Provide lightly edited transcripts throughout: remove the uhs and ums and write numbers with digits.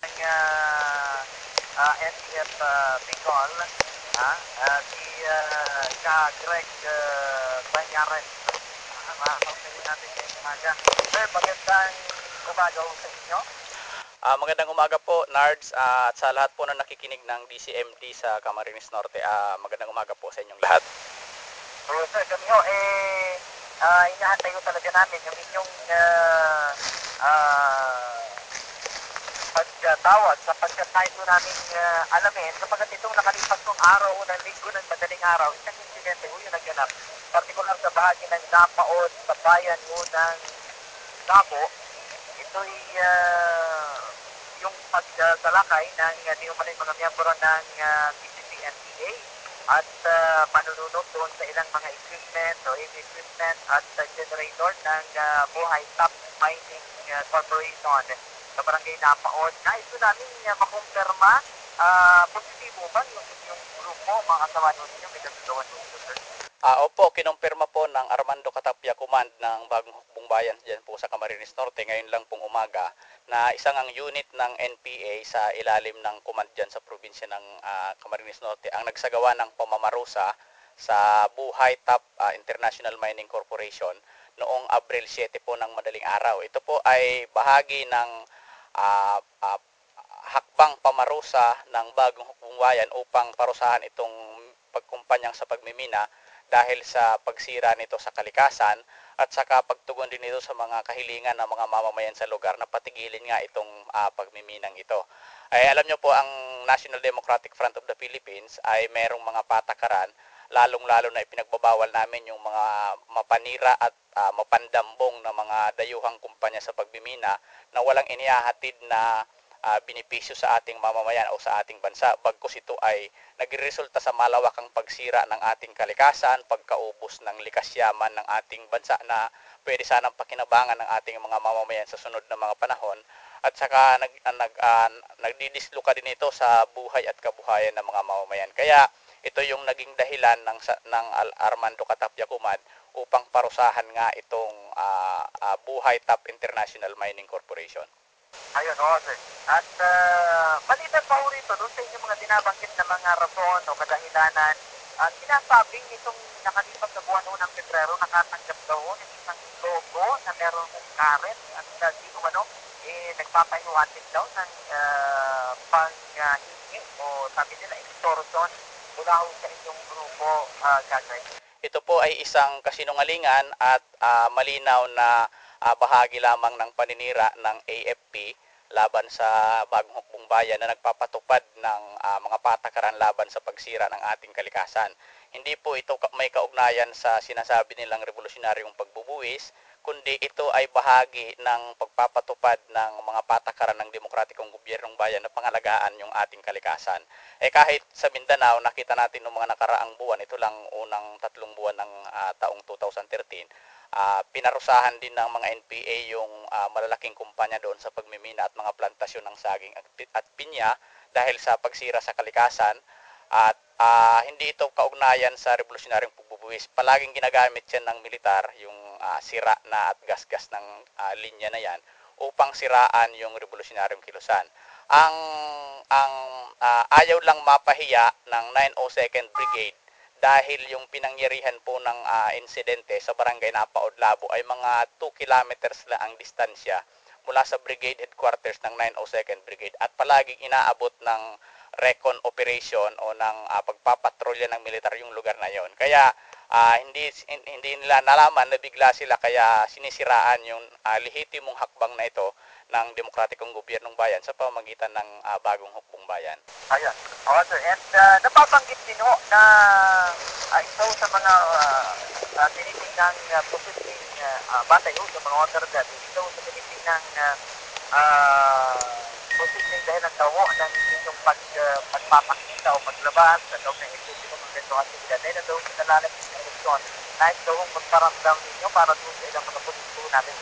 ng NTF Bicol, si Greg Banyares. Makakausapin natin ngayong umaga. Sir, magandang umaga ho sa inyo. Magandang umaga po, Nards, at sa lahat po na nakikinig ng DCMD sa Camarines Norte. Magandang umaga po sa inyong lahat. So, sir, kami ho, inahantay ho talaga namin yung inyong pagtawag sapagkat nais ho namin alamin sapagkat itong nakalipas kong araw o ng linggo ng madaling araw, isang insidente ho yung naganap, partikular sa bahagi ng Napaod sa bayan ho ng Tabo. Ito'y yung pagsalakay ng di umano'y mga miyembro ng PCC-NPA at manununod doon sa ilang mga equipment o heavy equipment at generator ng Buhay Top Mining Corporation sa barangay Napaod. Nais ko namin makumpirma positibo ba yung grupo, mga kasama doon ninyo, may nagagawa doon dito, sir? Opo, kinumpirma po ng Armando Catapia Command ng Bagong Hukbong Bayan dyan po sa Camarines Norte ngayon lang pong umaga na isang ang unit ng NPA sa ilalim ng command dyan sa probinsya ng Camarines Norte ang nagsagawa ng pamamarusa sa Buhay Top International Mining Corporation noong Abril 7 po ng madaling araw. Ito po ay bahagi ng uh, uh, hakbang pamarusa ng Bagong Hukbong Bayan upang parusahan itong pagkumpanyang sa pagmimina dahil sa pagsira nito sa kalikasan at saka pagtugon din nito sa mga kahilingan ng mga mamamayan sa lugar na patigilin nga itong pagmiminang ito. Ay alam nyo po ang National Democratic Front of the Philippines ay merong mga patakaran lalong-lalo na ipinagbabawal namin yung mga mapanira at mapandambong na mga dayuhang kumpanya sa pagmimina na walang inihahatid na benepisyo sa ating mamamayan o sa ating bansa bagkus ito ay nagreresulta sa malawakang pagsira ng ating kalikasan, pagkaubos ng likas yaman ng ating bansa na pwede sanang pakinabangan ng ating mga mamamayan sa sunod na mga panahon at saka nagdidisluka din ito sa buhay at kabuhayan ng mga mamamayan. Kaya ito yung naging dahilan ng Armando Catapia Command upang parusahan nga itong Buhay Top International Mining Corporation. Ayun, oo, sir. At maliban pa ho rito, doon sa inyong mga binabanggit na mga rason o kadahilanan, sinasabing itong nakalipas na buwan ho ng Pebrero, nakatanggap daw ho ng isang logo na merong karet at di umano, nagpapahiwatig daw ng panghingi o sabi nila extortion mula ho sa inyong grupo, Gagawin. Ito po ay isang kasinungalingan at malinaw na bahagi lamang ng paninira ng AFP laban sa Bagong Hukbong Bayan na nagpapatupad ng mga patakaran laban sa pagsira ng ating kalikasan. Hindi po ito may kaugnayan sa sinasabi nilang revolusyonaryong pagbubuwis, kundi ito ay bahagi ng pagpapatupad ng mga patakaran ng demokratikong gobyernong bayan na pangalagaan yung ating kalikasan. Kahit sa Mindanao, nakita natin noong mga nakaraang buwan, ito lang unang 3 buwan ng taong 2013, pinarusahan din ng mga NPA yung malalaking kumpanya doon sa pagmimina at mga plantasyon ng saging at pinya dahil sa pagsira sa kalikasan at hindi ito kaugnayan sa revolusyonaryong pagbubuwis. Palaging ginagamit yan ng militar yung sira na at gasgas ng linya na yan upang siraan yung revolusyonaryong kilusan. Ang ayaw lang mapahiya ng 902nd Brigade dahil yung pinangyarihan po ng insidente sa barangay Napaod, Labo ay mga 2 kilometers lang ang distansya mula sa brigade headquarters ng 902nd Brigade at palaging inaabot ng recon operation o ng pagpapatrolya ng militar yung lugar na yon. Kaya hindi nila nalaman na bigla sila kaya sinisiraan yung lehitimong hakbang na ito ng demokratikong gobyernong bayan sa pamamagitan ng Bagong Hukbong Bayan. Ayun. Oo, sir. And napabanggit din ho na ito sa mga tinitingang posibleng batay ho sa mga order that ito sa tinitingang posibleng dahilan daw ho ng inyong pagpapakita o paglabas sa loob ng eksesibong mga ganitong aktibidad dahil na daw sa nalalamig sa eleksyon. Nais daw hong magparamdam ninyo para doon sa ilang mga politiko natin.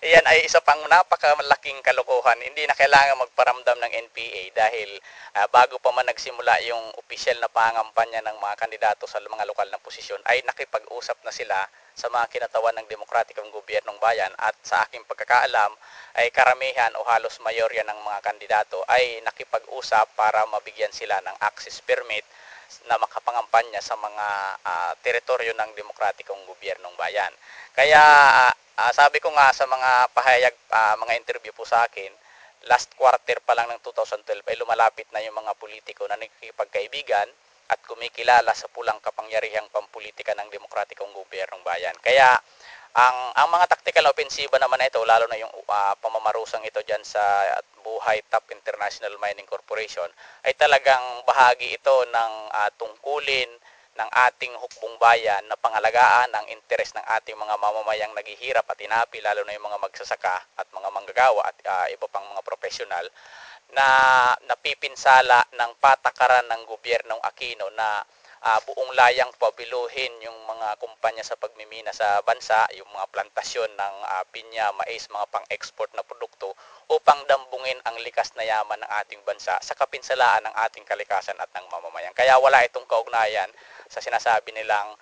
Iyan ay isa pang napakamalaking kalokohan. Hindi na kailangan magparamdam ng NPA dahil bago pa man nagsimula yung opisyal na pangangampanya ng mga kandidato sa mga lokal na posisyon ay nakipag-usap na sila sa mga kinatawan ng demokratikong gobyernong bayan at sa aking pagkakaalam ay karamihan o halos mayorya ng mga kandidato ay nakipag-usap para mabigyan sila ng access permit na makapangampanya sa mga teritoryo ng demokratikong gobyernong bayan. Kaya sabi ko nga sa mga pahayag, mga interview po sa akin, last quarter pa lang ng 2012 ay lumalapit na yung mga politiko na nakikipagkaibigan at kumikilala sa pulang kapangyarihang pampolitika ng demokratikong gobyernong bayan. Kaya ang mga tactical offensive naman na ito, lalo na yung pamamarusang ito dyan sa Buhay Top International Mining Corporation, ay talagang bahagi ito ng tungkulin ng ating hukbong bayan na pangalagaan ang interes ng ating mga mamamayang naghihirap at inapi, lalo na yung mga magsasaka at mga manggagawa at iba pang mga profesional na napipinsala ng patakaran ng gobyernong Aquino na buong layang pabiluhin yung mga kumpanya sa pagmimina sa bansa, yung mga plantasyon ng pinya, mais, mga pang-export na produkto upang dambungin ang likas na yaman ng ating bansa sa kapinsalaan ng ating kalikasan at ng mamamayan. Kaya wala itong kaugnayan sa sinasabi nilang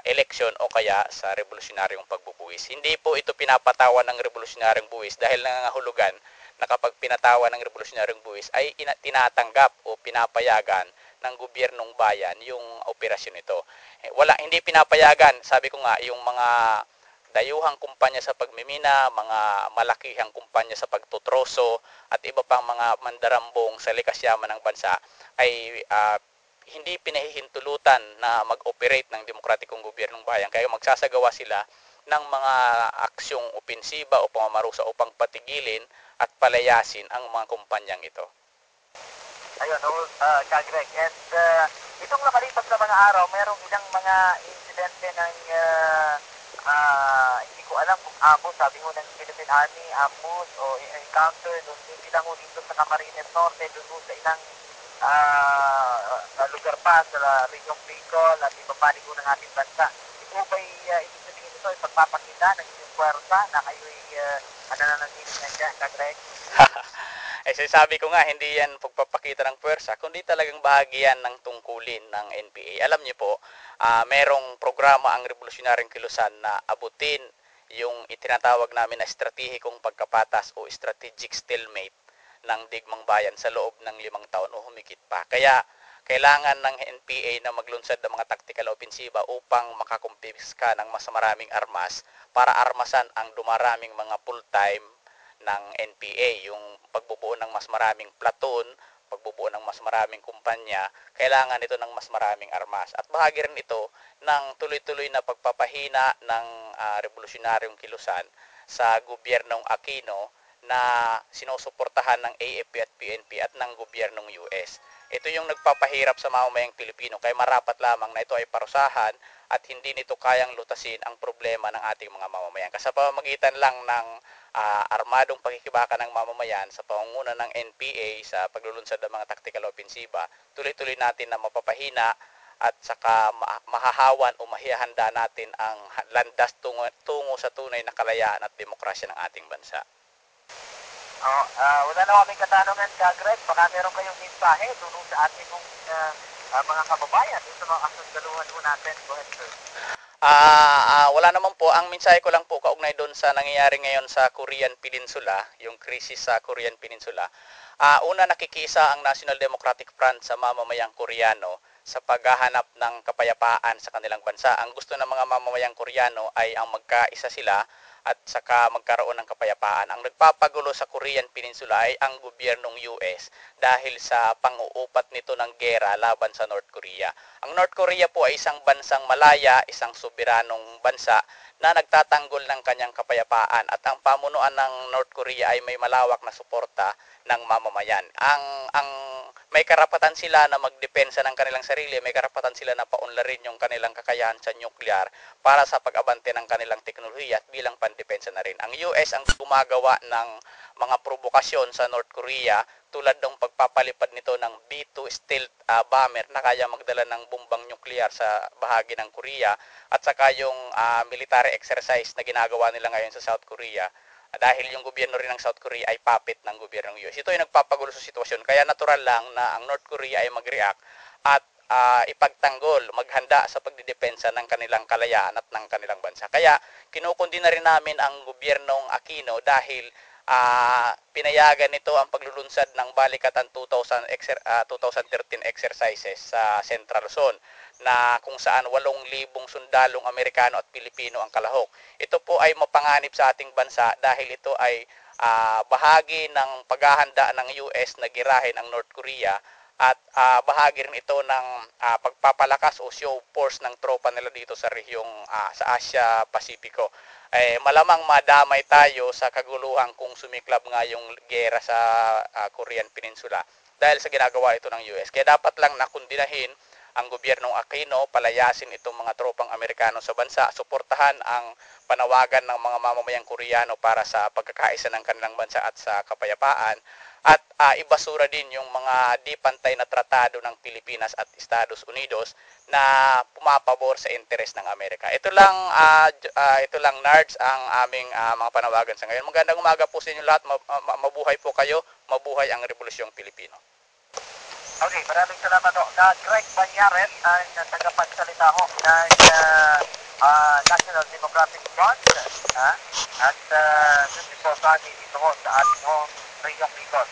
eleksyon o kaya sa revolusyonaryong pagbubuwis. Hindi po ito pinapatawan ng revolusyonaryong buwis dahil nangangahulugan na kapag pinatawa ng revolusyonaryong buwis ay tinatanggap o pinapayagan ng gobyernong bayan yung operasyon nito. Hindi pinapayagan, sabi ko nga, yung mga dayuhang kumpanya sa pagmimina, mga malakihang kumpanya sa pagtutroso at iba pang mga mandarambong sa likas yaman ng bansa ay hindi pinahihintulutan na mag-operate ng demokratikong gobyernong bayan. Kaya magsasagawa sila ng mga aksyong opensiba o pamamarusa upang patigilin at palayasin ang mga kumpanyang ito. Ayun, Kagreg. And itong nakalipas na mga araw, mayroong ilang mga insidente ng hindi ko alam kung ambus, sabi mo ng Philippine Army, ambus o encounter doon hindi lang dito sa Camarines Norte, doon sa ilang lugar pa sa Region Bicol at iba pa rin ng ating bansa. Ito ba'y ibig sabihin nito ay pagpapakita ng inyong puwersa na kayo'y nananatiling nandiyan, Kagreg? Sabi ko nga, hindi yan pagpapakita ng puwersa, kundi talagang bahagi yan ng tungkulin ng NPA. Alam niyo po, merong programa ang Revolusyonaryong Kilusan na abutin yung itinatawag namin na estratehikong pagkapatas o strategic stalemate ng digmang bayan sa loob ng 5 taon o humigit pa. Kaya kailangan ng NPA na maglunsad ng mga tactical offensiva upang makakumpiska ng mas maraming armas para armasan ang dumaraming mga full-time ng NPA, yung pagbubuo ng mas maraming platoon, pagbubuo ng mas maraming kumpanya, kailangan ito ng mas maraming armas. At bahagi rin ito ng tuloy-tuloy na pagpapahina ng revolusyonaryong kilusan sa gobyernong Aquino na sinusuportahan ng AFP at PNP at ng gobyernong US. Ito yung nagpapahirap sa mamamayang Pilipino, kaya marapat lamang na ito ay parusahan at hindi nito kayang lutasin ang problema ng ating mga mamamayan. Kasi sa pamamagitan lang ng armadong pakikibaka ng mamamayan sa pangunguna ng NPA sa paglulunsad ng mga tactical offensiva, tuloy-tuloy natin na mapapahina at saka mahahawan o mahihanda natin ang landas tungo sa tunay na kalayaan at demokrasya ng ating bansa. Wala na kaming katanungan, Kagreg. Baka meron kayong mensahe doon sa ating mga kababayan, doon sa mga kasundaluhan po natin. Go ahead, sir. Wala naman po. Ang mensahe ko lang po kaugnay doon sa nangyayari ngayon sa Korean Peninsula, yung krisis sa Korean Peninsula. Una, nakikisa ang National Democratic Front sa mamamayang Koreano sa paghahanap ng kapayapaan sa kanilang bansa. Ang gusto ng mga mamamayang Koreano ay ang magkaisa sila at saka magkaroon ng kapayapaan. Ang nagpapagulo sa Korean Peninsula ay ang gobyernong US dahil sa pang-uupat nito ng gera laban sa North Korea. Ang North Korea po ay isang bansang malaya, isang soberanong bansa na nagtatanggol ng kanyang kapayapaan at ang pamunuan ng North Korea ay may malawak na suporta ng mamamayan. Ang may karapatan sila na magdepensa ng kanilang sarili, may karapatan sila na paunlarin yung kanilang kakayahan sa nuclear para sa pag-abante ng kanilang teknolohiya at bilang pandepensa na rin. Ang US ang gumagawa ng mga provokasyon sa North Korea tulad ng pagpapalipad nito ng B-2 stealth bomber na kaya magdala ng bombang nuclear sa bahagi ng Korea at saka yung military exercise na ginagawa nila ngayon sa South Korea dahil yung gobyerno rin ng South Korea ay puppet ng gobyerno ng US. Ito ay nagpapagulo sa sitwasyon. Kaya natural lang na ang North Korea ay mag-react at ipagtanggol, maghanda sa pagdidepensa ng kanilang kalayaan at ng kanilang bansa. Kaya kinukundi na rin namin ang gobyernong Aquino dahil pinayagan nito ang paglulunsad ng Balikatan 2013 exercises sa Central Luzon na kung saan 8,000 sundalong Amerikano at Pilipino ang kalahok. Ito po ay mapanganib sa ating bansa dahil ito ay bahagi ng paghahanda ng US na girahin ang North Korea at bahagi rin ito ng pagpapalakas o show force ng tropa nila dito sa rehiyong sa Asia Pasipiko. Malamang madamay tayo sa kaguluhan kung sumiklab nga yung gera sa Korean Peninsula dahil sa ginagawa ito ng US. Kaya dapat lang nakundinahin ang gobyernong Aquino, palayasin itong mga tropang Amerikano sa bansa, suportahan ang panawagan ng mga mamamayang Koreano para sa pagkakaisa ng kanilang bansa at sa kapayapaan, at ibasura din yung mga di pantay na tratado ng Pilipinas at Estados Unidos na pumapabor sa interes ng Amerika. Ito lang Nards ang aming mga panawagan sa ngayon. Magandang umaga po sa inyo lahat. Mabuhay po kayo, mabuhay ang Rebolusyong Pilipino. Okay, maraming salamat ho. Na Greg Banyares ang tagapagsalita ho ng National Democratic Front at 54 kami dito ho sa ating ho Rio Picos.